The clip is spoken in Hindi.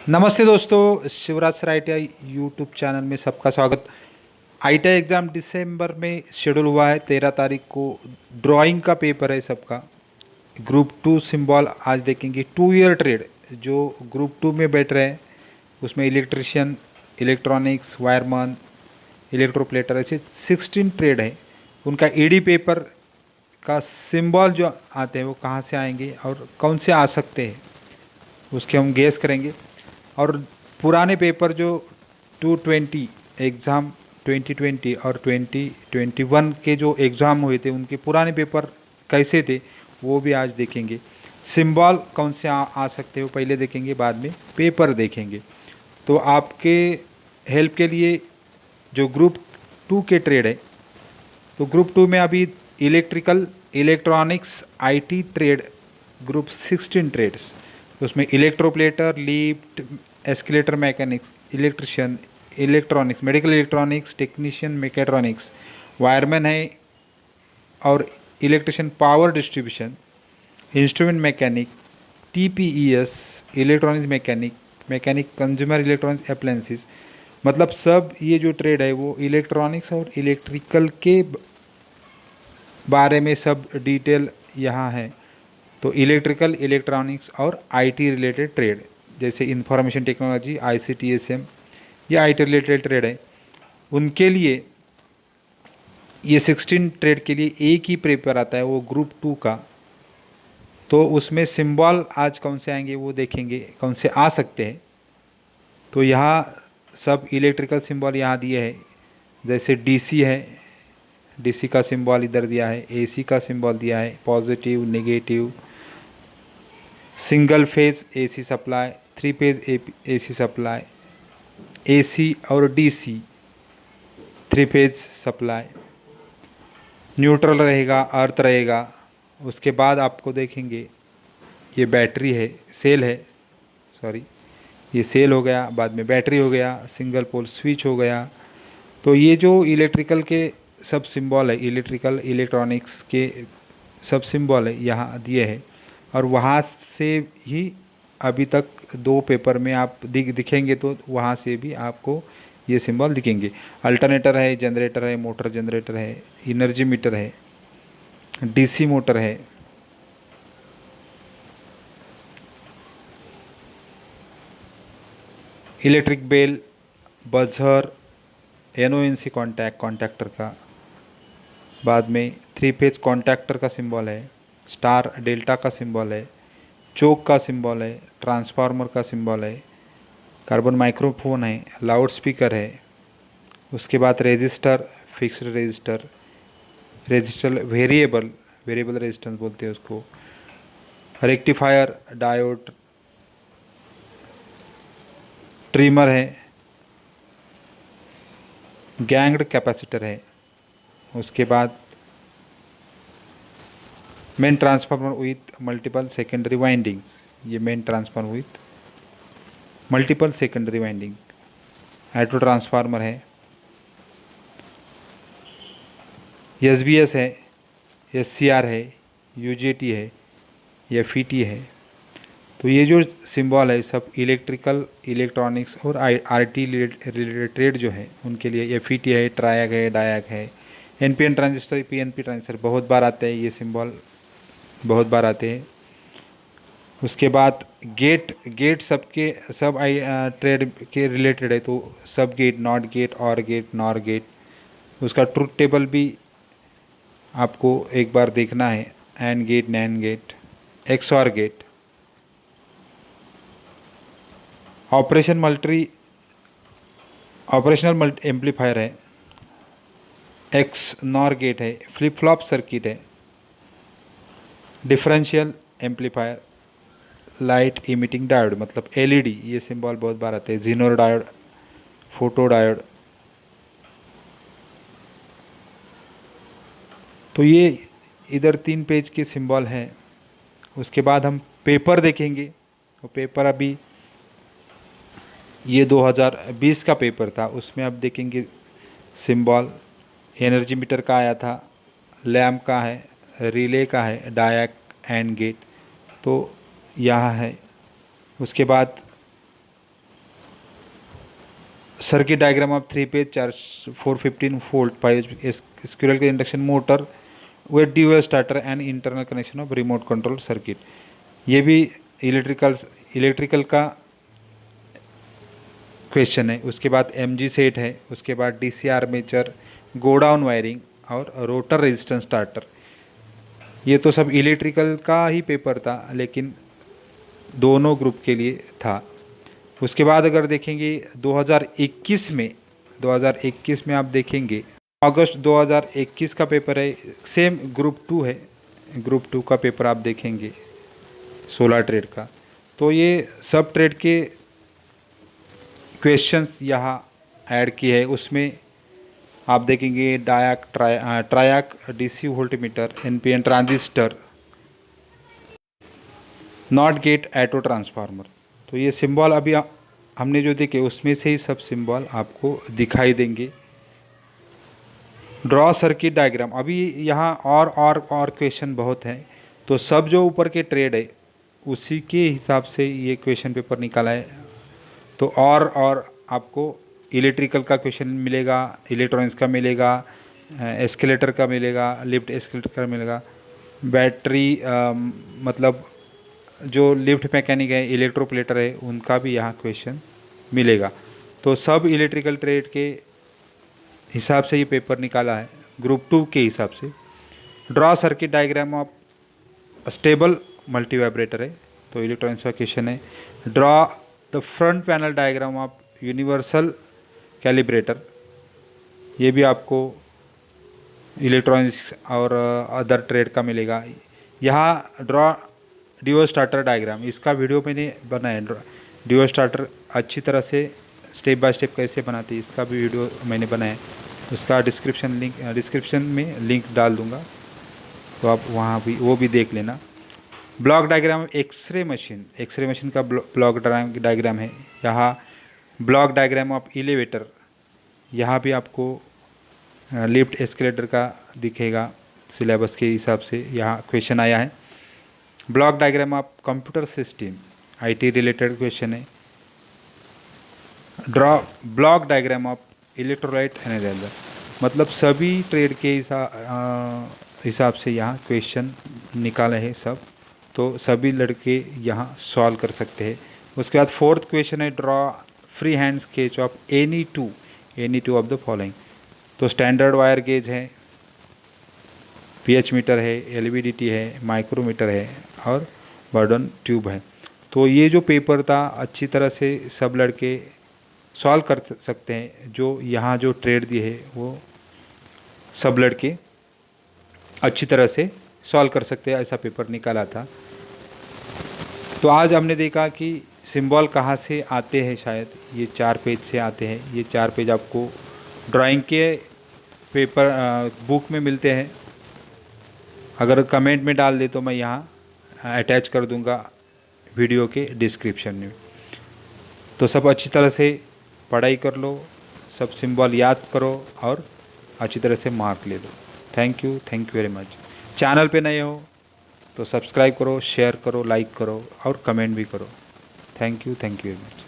नमस्ते दोस्तों, Shivraj sir ITI YouTube channel में सबका स्वागत। ITI एग्ज़ाम दिसंबर में शेड्यूल हुआ है। 13 तारीख को ड्राइंग का पेपर है सबका। ग्रुप 2 सिंबल आज देखेंगे। 2 ईयर ट्रेड जो ग्रुप 2 में बैठ रहे हैं उसमें इलेक्ट्रिशियन, इलेक्ट्रॉनिक्स, वायरमैन, इलेक्ट्रोप्लेटर ऐसे 16 ट्रेड है। उनका ED पेपर का सिंबल जो आते हैं वो कहाँ से आएंगे और कौन से आ सकते हैं उसके हम गेस करेंगे। और पुराने पेपर जो 220 एग्ज़ाम 2020 और 2021 के जो एग्ज़ाम हुए थे उनके पुराने पेपर कैसे थे वो भी आज देखेंगे। सिंबल कौन से आ सकते हो पहले देखेंगे, बाद में पेपर देखेंगे। तो आपके हेल्प के लिए जो ग्रुप 2 के ट्रेड है, तो ग्रुप 2 में अभी electrical, electronics, IT trade group 16 trades. उसमें electroplater, lift, escalator mechanics, electrician, electronics, medical electronics, technician mechatronics, wireman है और electrician power distribution, instrument mechanic, TPES, electronics mechanic, mechanic consumer electronics appliances. मतलब सब ये जो ट्रेड है वो इलेक्ट्रॉनिक्स और इलेक्ट्रिकल के बारे में सब डिटेल यहाँ है। तो इलेक्ट्रिकल, इलेक्ट्रॉनिक्स और IT रिलेटेड ट्रेड जैसे इंफॉर्मेशन टेक्नोलॉजी, ICTSM, ये IT रिलेटेड ट्रेड है। उनके लिए ये 16 ट्रेड के लिए एक ही पेपर आता है, वो ग्रुप 2 का। तो उसमें सिंबल आज कौन से आएंगे वो देखेंगे, कौन से आ सकते हैं। तो यहाँ सब इलेक्ट्रिकल सिंबल यहाँ दिए हैं। जैसे DC है, DC का सिंबल इधर दिया है। AC का सिंबल दिया है, positive, negative. Single phase AC supply, 3 phase AC supply, AC और DC 3 फेज सप्लाई। न्यूट्रल रहेगा, अर्थ रहेगा। उसके बाद आपको देखेंगे ये बैटरी है, सेल है, सॉरी ये सेल हो गया, बाद में बैटरी हो गया, सिंगल पोल स्विच हो गया। तो ये जो इलेक्ट्रिकल के सब सिंबल है, इलेक्ट्रिकल इलेक्ट्रॉनिक्स के सब सिंबल है यहाँ दिए हैं। और वहाँ से ही अभी तक 2 पेपर में आप दिखेंगे तो वहाँ से भी आपको ये सिंबल दिखेंगे। अल्टरनेटर है, जनरेटर है, मोटर जनरेटर है, इनर्जी मीटर है, DC मोटर है, electric bell, buzzer, NONC contactor का। बाद में 3 फेज कॉन्टैक्टर का सिंबल है, स्टार डेल्टा का सिंबल है, चोक का सिंबल है, ट्रांसफार्मर का सिंबल है, कार्बन माइक्रोफोन है, लाउड स्पीकर है। उसके बाद resistor, fixed resistor, resistor variable, variable resistance बोलते हैं उसको, रेक्टिफायर, डायोड, ट्रिमर है, गैंग्ड कैपेसिटर है। उसके बाद main transformer with multiple secondary windings, ये main transformer with multiple secondary winding. Auto transformer है, SBS है, SCR है, UJT है, FET है। तो ये जो सिंबल है सब इलेक्ट्रिकल, इलेक्ट्रॉनिक्स और RT रिलेटेड जो है उनके लिए। FET है, ट्रायक है, डायक है, NPN ट्रांजिस्टर, PNP ट्रांजिस्टर बहुत बार आते हैं, ये सिंबल बहुत बार आते हैं। उसके बाद गेट सबके सब ट्रेड के रिलेटेड है। तो सब gate, not gate, or gate, nor gate. उसका ट्रुथ टेबल भी आपको एक बार देखना है। And gate, nand gate, XOR gate, operational amplifier है, XNOR गेट है, फ्लिप फ्लॉप सर्किट है, differential amplifier, light emitting diode मतलब LED, ये सिंबल बहुत बार आते हैं। Zener diode, photo diode. तो ये इधर 3 पेज के सिंबल हैं। उसके बाद हम पेपर देखेंगे। तो पेपर अभी ये 2020 का पेपर था, उसमें अब देखेंगे सिंबल। एनर्जी मीटर का आया था, लैम्प का है, रिले का है, डायक, एंड गेट। तो यहाँ है। उसके बाद circuit diagram of 3 phase 415 volt 5 squirrel cage induction motor with dual starter and internal connection of remote control circuit. ये भी इलेक्ट्रिकल का क्वेश्चन है। उसके बाद एमजी सेट है, उसके बाद डीसी आर्मेचर, गोडाउन वायरिंग और रोटर रेजिस्टेंस स्टार्टर। ये तो सब इलेक्ट्रिकल का ही पेपर था, लेकिन दोनों ग्रुप के लिए था। उसके बाद अगर देखेंगे 2021 में आप देखेंगे अगस्त 2021 का पेपर है, सेम ग्रुप 2 है। ग्रुप 2 का पेपर आप देखेंगे 16 ट्रेड का, तो ये सब ट्रेड के क्वेश्चंस यहाँ ऐड किए हैं। उसमें आप देखेंगे ट्रायक DC voltmeter, NPN transistor, not gate auto transformer. तो ये सिंबल अभी हमने जो देखे उसमें से ही सब सिंबल आपको दिखाई देंगे। ड्रॉ सर्किट डायग्राम, अभी यहाँ और क्वेश्चन बहुत हैं, तो सब जो ऊपर के ट्रेड है उसी के हिसाब से ये क्वेश्चन पेपर निकाला है। तो और आपको इलेक्ट्रिकल का क्वेश्चन मिलेगा, इलेक्ट्रॉनिक्स का मिलेगा, एस्केलेटर का मिलेगा, लिफ्ट एस्केलेटर का मिलेगा, बैटरी मतलब जो लिफ्ट मैकेनिक है, इलेक्ट्रोप्लेटर है, उनका भी यहाँ क्वेश्चन मिलेगा। तो सब इलेक्ट्रिकल ट्रेड के हिसाब से ये पेपर निकाला है, ग्रुप 2 के हिसाब से। Draw circuit diagram of stable multi vibrator है, तो इलेक्ट्रॉनिक्स का क्वेश्चन है। Draw the front panel diagram of universal calibrator, ये भी आपको इलेक्ट्रॉनिक्स और अदर ट्रेड का मिलेगा। यहाँ ड्रॉ ड्यूअल स्टार्टर डायग्राम, इसका वीडियो मैंने बनाया। ड्यूअल स्टार्टर अच्छी तरह से स्टेप बाय स्टेप कैसे बनाते हैं, इसका भी वीडियो मैंने बनाया। उसका डिस्क्रिप्शन में लिंक डाल दूंगा, तो आप वहाँ भी वो भी देख लेना। ब्लॉक डायग्राम एक्सरे मशीन का ब्लॉक डायग्राम है। यहाँ ब्लॉक डायग्राम ऑफ एलिवेटर, यहाँ भी आपको लिफ्ट एस्केलेटर का दिखेगा, सिलेबस के हिसाब से यहाँ क्वेश्चन आया है। Block diagram of computer system, IT related question है। Draw block diagram of electrolyte analyzer, मतलब सभी ट्रेड के हिसाब से यहाँ क्वेश्चन निकाले हैं सब, तो सभी लड़के यहाँ सॉल्व कर सकते हैं। उसके बाद 4th क्वेश्चन है, draw free hand sketch of any two of the following. तो स्टैंडर्ड वायर गेज है, पीएच मीटर है, एलवीडीटी है, माइक्रोमीटर है और बर्डन ट्यूब है। तो ये जो पेपर था अच्छी तरह से सब लड़के सॉल्व कर सकते हैं। जो यहाँ जो ट्रेड दिए है वो सब लड़के अच्छी तरह से सॉल्व कर सकते हैं, ऐसा पेपर निकाला था। तो आज हमने देखा कि सिंबल कहाँ से आते हैं, शायद ये 4 पेज से आते हैं। ये 4 पेज आपको ड्राइंग के पेपर बुक में मिलते हैं। अगर कमेंट में डाल दे तो मैं यहाँ अटैच कर दूँगा वीडियो के डिस्क्रिप्शन में। तो सब अच्छी तरह से पढ़ाई कर लो, सब सिंबल याद करो और अच्छी तरह से मार्क ले लो। Thank you very much. Channel पे नए हो तो सब्सक्राइब करो, शेयर करो, लाइक करो और कमेंट भी करो। Thank you very much.